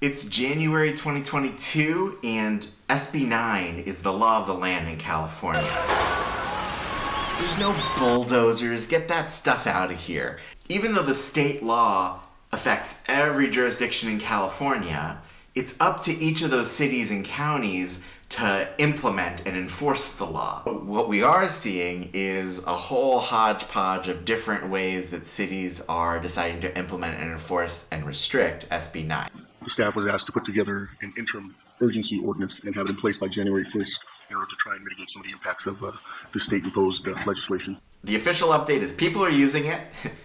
It's January 2022, and SB9 is the law of the land in California. There's no bulldozers. Get that stuff out of here. Even though the state law affects every jurisdiction in California, it's up to each of those cities and counties to implement and enforce the law. What we are seeing is a whole hodgepodge of different ways that cities are deciding to implement and enforce and restrict SB9. The staff was asked to put together an interim urgency ordinance and have it in place by January 1st in order to try and mitigate some of the impacts of the state-imposed legislation. The official update is people are using it,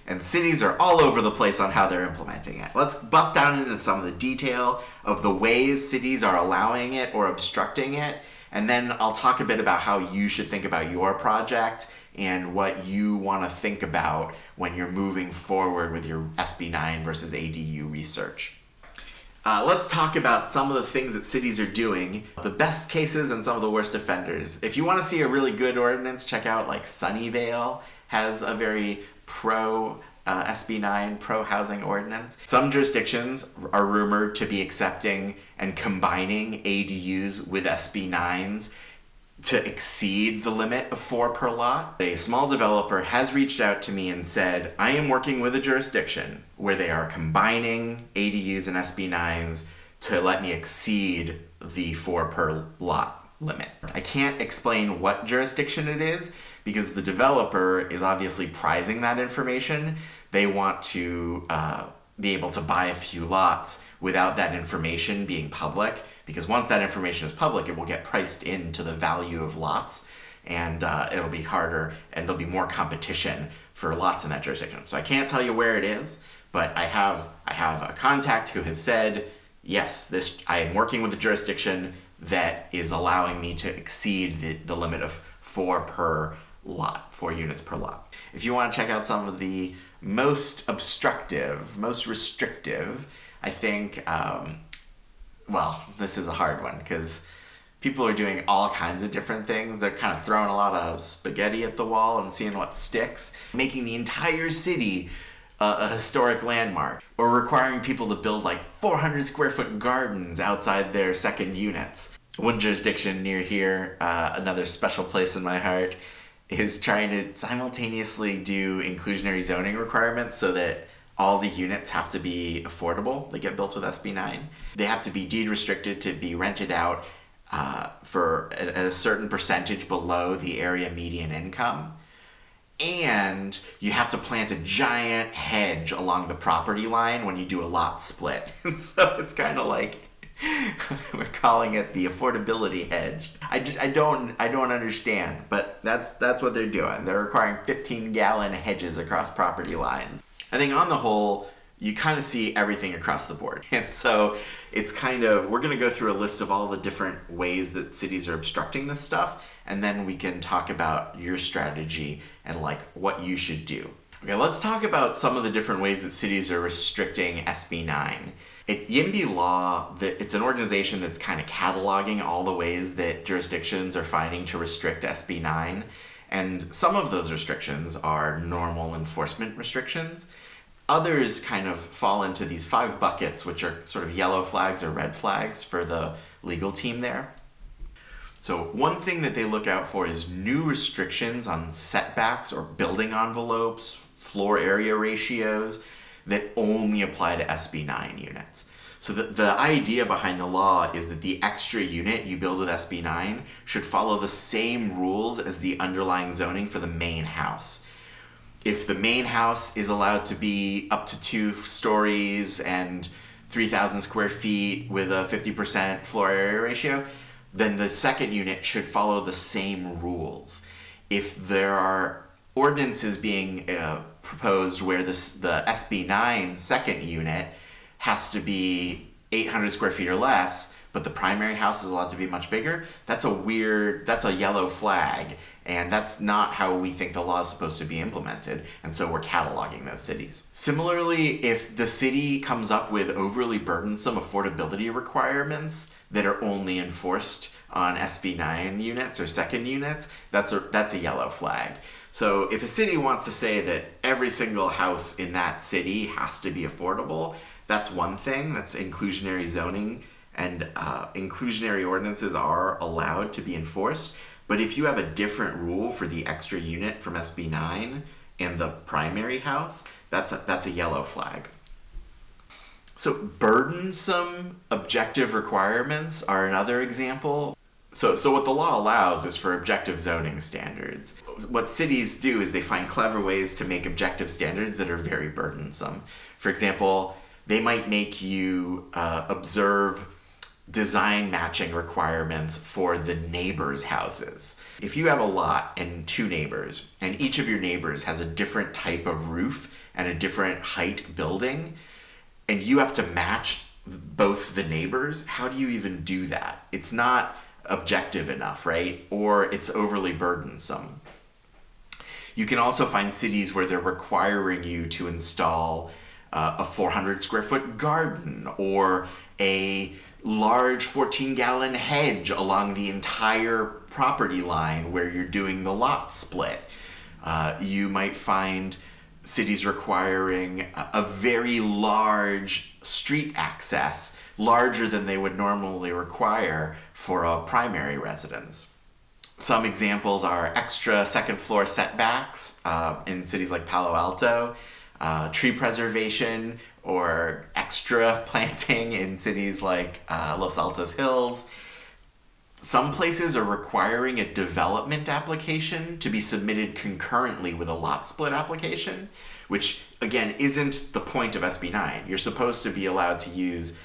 and cities are all over the place on how they're implementing it. Let's bust down into some of the detail of the ways cities are allowing it or obstructing it, and then I'll talk a bit about how you should think about your project and what you want to think about when you're moving forward with your SB9 versus ADU research. Let's talk about some of the things that cities are doing, the best cases and some of the worst offenders. If you want to see a really good ordinance, check out like Sunnyvale has a very pro SB9, pro housing ordinance. Some jurisdictions are rumored to be accepting and combining ADUs with SB9s to exceed the limit of 4 per lot. A small developer has reached out to me and said, I am working with a jurisdiction where they are combining ADUs and SB9s to let me exceed the 4 per lot limit. I can't explain what jurisdiction it is because the developer is obviously prizing that information. They want to be able to buy a few lots without that information being public, because once that information is public, it will get priced into the value of lots, and it'll be harder, and there'll be more competition for lots in that jurisdiction. So I can't tell you where it is, but I have a contact who has said, yes, I am working with a jurisdiction that is allowing me to exceed the limit of 4 per lot, 4 units per lot. If you want to check out some of the most obstructive, most restrictive, I think, this is a hard one because people are doing all kinds of different things. They're kind of throwing a lot of spaghetti at the wall and seeing what sticks, making the entire city a historic landmark, or requiring people to build like 400 square foot gardens outside their second units. One jurisdiction near here, another special place in my heart, is trying to simultaneously do inclusionary zoning requirements so that all the units have to be affordable. They get built with SB9. They have to be deed restricted to be rented out for a certain percentage below the area median income. And you have to plant a giant hedge along the property line when you do a lot split. So it's kind of like, we're calling it the Affordability Hedge. I don't understand, but that's what they're doing. They're requiring 15-gallon hedges across property lines. I think on the whole, you kind of see everything across the board. And so it's kind of, we're going to go through a list of all the different ways that cities are obstructing this stuff, and then we can talk about your strategy and like what you should do. Okay, let's talk about some of the different ways that cities are restricting SB9. At YIMBY Law, it's an organization that's kind of cataloging all the ways that jurisdictions are finding to restrict SB9. And some of those restrictions are normal enforcement restrictions. Others kind of fall into these 5 buckets, which are sort of yellow flags or red flags for the legal team there. So one thing that they look out for is new restrictions on setbacks or building envelopes, floor area ratios that only apply to SB9 units. So the idea behind the law is that the extra unit you build with SB9 should follow the same rules as the underlying zoning for the main house. If the main house is allowed to be up to 2 stories and 3,000 square feet with a 50% floor area ratio, then the second unit should follow the same rules. If there are ordinances being proposed where the SB9 second unit has to be 800 square feet or less, but the primary house is allowed to be much bigger, that's a yellow flag, and that's not how we think the law is supposed to be implemented, and so we're cataloging those cities. Similarly, if the city comes up with overly burdensome affordability requirements that are only enforced on SB9 units or second units, that's a yellow flag. So if a city wants to say that every single house in that city has to be affordable, That's one thing, that's inclusionary zoning, and inclusionary ordinances are allowed to be enforced. But if you have a different rule for the extra unit from SB9 and the primary house, that's a yellow flag. So burdensome objective requirements are another example. So what the law allows is for objective zoning standards. What cities do is they find clever ways to make objective standards that are very burdensome. For example, they might make you observe design matching requirements for the neighbors' houses. If you have a lot and two neighbors, and each of your neighbors has a different type of roof and a different height building, and you have to match both the neighbors, how do you even do that? It's not objective enough, right? Or it's overly burdensome. You can also find cities where they're requiring you to install a 400 square foot garden or a large 14-gallon hedge along the entire property line where you're doing the lot split. You might find cities requiring a very large street access, larger than they would normally require for a primary residence. Some examples are extra second floor setbacks in cities like Palo Alto, tree preservation or extra planting in cities like Los Altos Hills. Some places are requiring a development application to be submitted concurrently with a lot split application, which again isn't the point of SB9. You're supposed to be allowed to use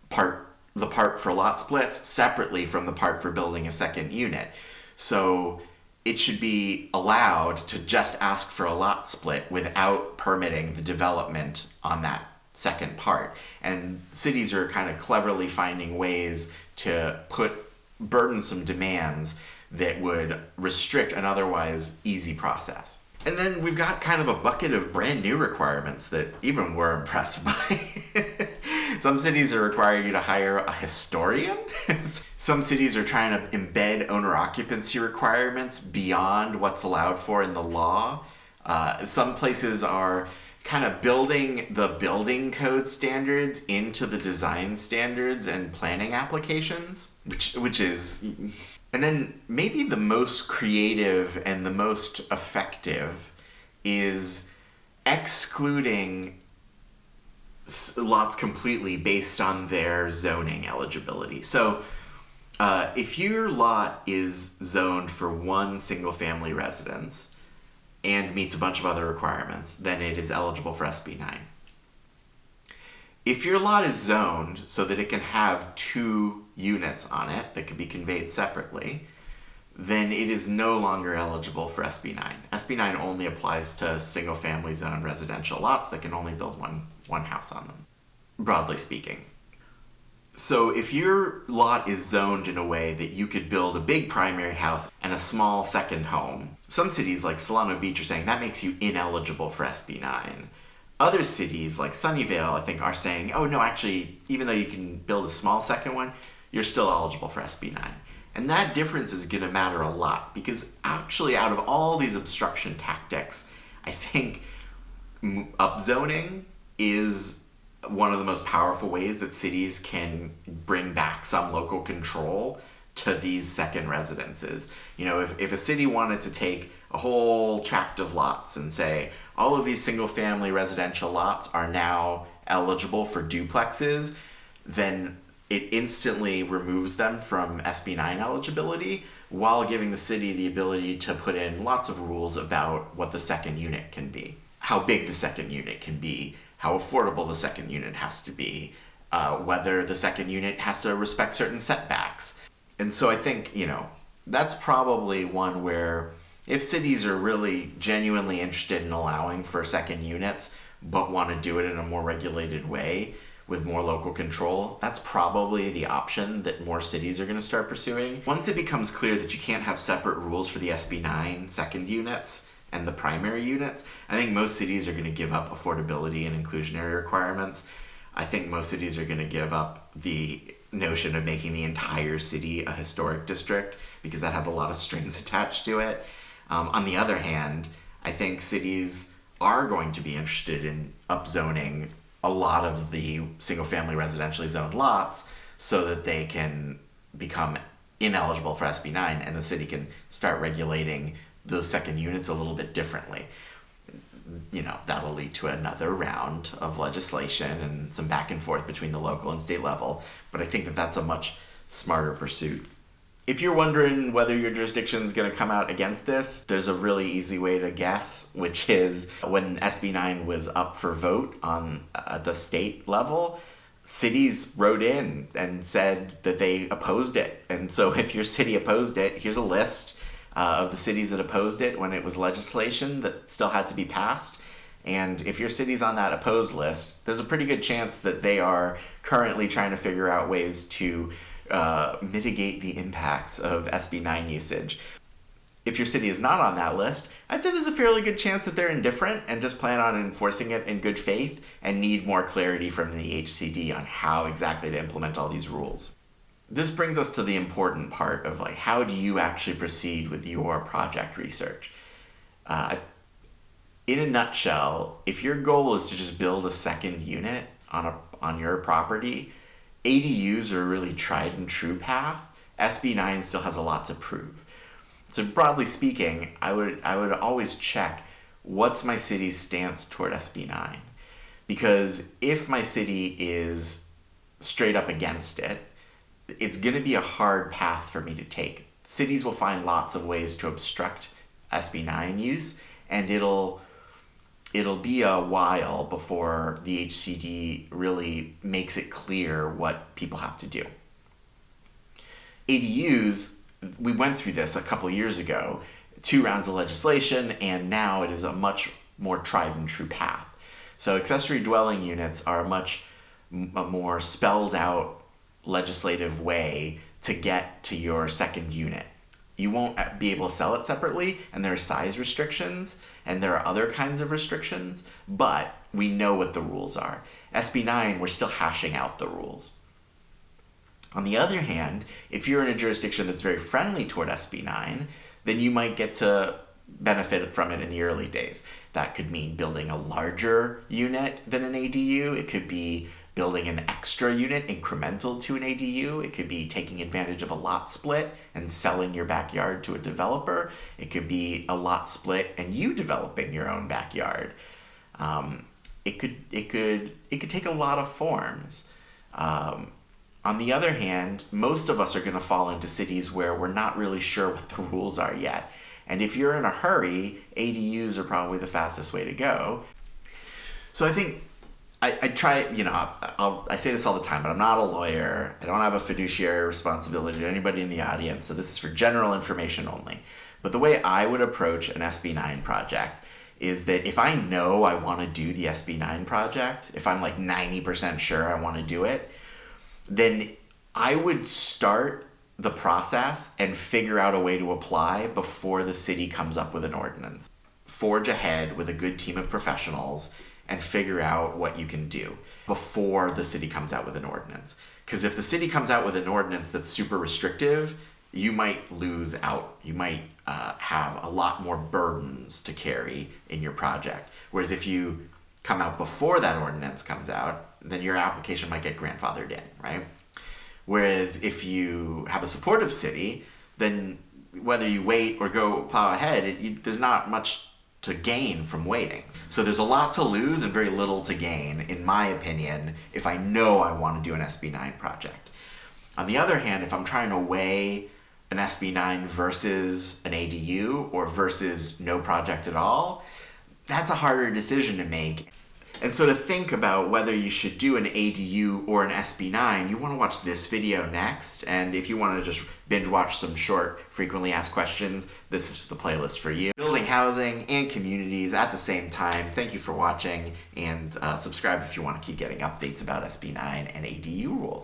the part for lot splits separately from the part for building a second unit. So it should be allowed to just ask for a lot split without permitting the development on that second part. And cities are kind of cleverly finding ways to put burdensome demands that would restrict an otherwise easy process. And then we've got kind of a bucket of brand new requirements that even we're impressed by. Some cities are requiring you to hire a historian. Some cities are trying to embed owner occupancy requirements beyond what's allowed for in the law. Some places are kind of building the building code standards into the design standards and planning applications, which is... And then maybe the most creative and the most effective is excluding lots completely based on their zoning eligibility. So if your lot is zoned for one single family residence and meets a bunch of other requirements, then it is eligible for SB9. If your lot is zoned so that it can have 2 units on it that could be conveyed separately, then it is no longer eligible for SB9. SB9 only applies to single-family zoned residential lots that can only build one house on them, broadly speaking. So if your lot is zoned in a way that you could build a big primary house and a small second home, some cities like Solano Beach are saying that makes you ineligible for SB9. Other cities like Sunnyvale, I think, are saying, oh no, actually, even though you can build a small second one, you're still eligible for SB9. And that difference is going to matter a lot because actually out of all these obstruction tactics, I think upzoning is one of the most powerful ways that cities can bring back some local control to these second residences. You know, if a city wanted to take a whole tract of lots and say, all of these single family residential lots are now eligible for duplexes, then it instantly removes them from SB9 eligibility while giving the city the ability to put in lots of rules about what the second unit can be, how big the second unit can be, how affordable the second unit has to be, whether the second unit has to respect certain setbacks. And so I think, that's probably one where if cities are really genuinely interested in allowing for second units, but want to do it in a more regulated way with more local control, that's probably the option that more cities are going to start pursuing. Once it becomes clear that you can't have separate rules for the SB9 second units and the primary units, I think most cities are going to give up affordability and inclusionary requirements. I think most cities are going to give up the notion of making the entire city a historic district because that has a lot of strings attached to it. On the other hand, I think cities are going to be interested in upzoning a lot of the single-family residentially zoned lots so that they can become ineligible for SB9, and the city can start regulating those second units a little bit differently. That'll lead to another round of legislation and some back and forth between the local and state level, but I think that that's a much smarter pursuit. If you're wondering whether your jurisdiction is going to come out against this, there's a really easy way to guess, which is when SB9 was up for vote on the state level, cities wrote in and said that they opposed it. And so if your city opposed it, here's a list of the cities that opposed it when it was legislation that still had to be passed. And if your city's on that opposed list, there's a pretty good chance that they are currently trying to figure out ways to mitigate the impacts of SB9 usage. If your city is not on that list, I'd say there's a fairly good chance that they're indifferent and just plan on enforcing it in good faith and need more clarity from the HCD on how exactly to implement all these rules. This brings us to the important part of how do you actually proceed with your project research? In a nutshell, if your goal is to just build a second unit on your property, ADUs are a really tried and true path. SB9 still has a lot to prove. So broadly speaking, I would always check what's my city's stance toward SB9. Because if my city is straight up against it, it's going to be a hard path for me to take. Cities will find lots of ways to obstruct SB9 use, and it'll be a while before the HCD really makes it clear what people have to do. ADUs, we went through this a couple years ago, 2 rounds of legislation, and now it is a much more tried and true path. So accessory dwelling units are a more spelled out legislative way to get to your second unit. You won't be able to sell it separately, and there are size restrictions, and there are other kinds of restrictions, but we know what the rules are. SB9, we're still hashing out the rules. On the other hand, if you're in a jurisdiction that's very friendly toward SB9, then you might get to benefit from it in the early days. That could mean building a larger unit than an ADU. It could be building an extra unit incremental to an ADU. It could be taking advantage of a lot split and selling your backyard to a developer. It could be a lot split and you developing your own backyard. It could take a lot of forms. On the other hand, most of us are going to fall into cities where we're not really sure what the rules are yet. And if you're in a hurry, ADUs are probably the fastest way to go. So I think I try, I say this all the time, but I'm not a lawyer. I don't have a fiduciary responsibility to anybody in the audience, so this is for general information only. But the way I would approach an SB9 project is that if I know I want to do the SB9 project, if I'm 90% sure I want to do it, then I would start the process and figure out a way to apply before the city comes up with an ordinance. Forge ahead with a good team of professionals and figure out what you can do before the city comes out with an ordinance. Because if the city comes out with an ordinance that's super restrictive, you might lose out. You might have a lot more burdens to carry in your project. Whereas if you come out before that ordinance comes out, then your application might get grandfathered in, right? Whereas if you have a supportive city, then whether you wait or go plow ahead, there's not much to gain from waiting. So there's a lot to lose and very little to gain, in my opinion, if I know I want to do an SB9 project. On the other hand, if I'm trying to weigh an SB9 versus an ADU or versus no project at all, that's a harder decision to make. And so to think about whether you should do an ADU or an SB9, you want to watch this video next. And if you want to just binge watch some short, frequently asked questions, this is the playlist for you. Building housing and communities at the same time. Thank you for watching, and subscribe if you want to keep getting updates about SB9 and ADU rules.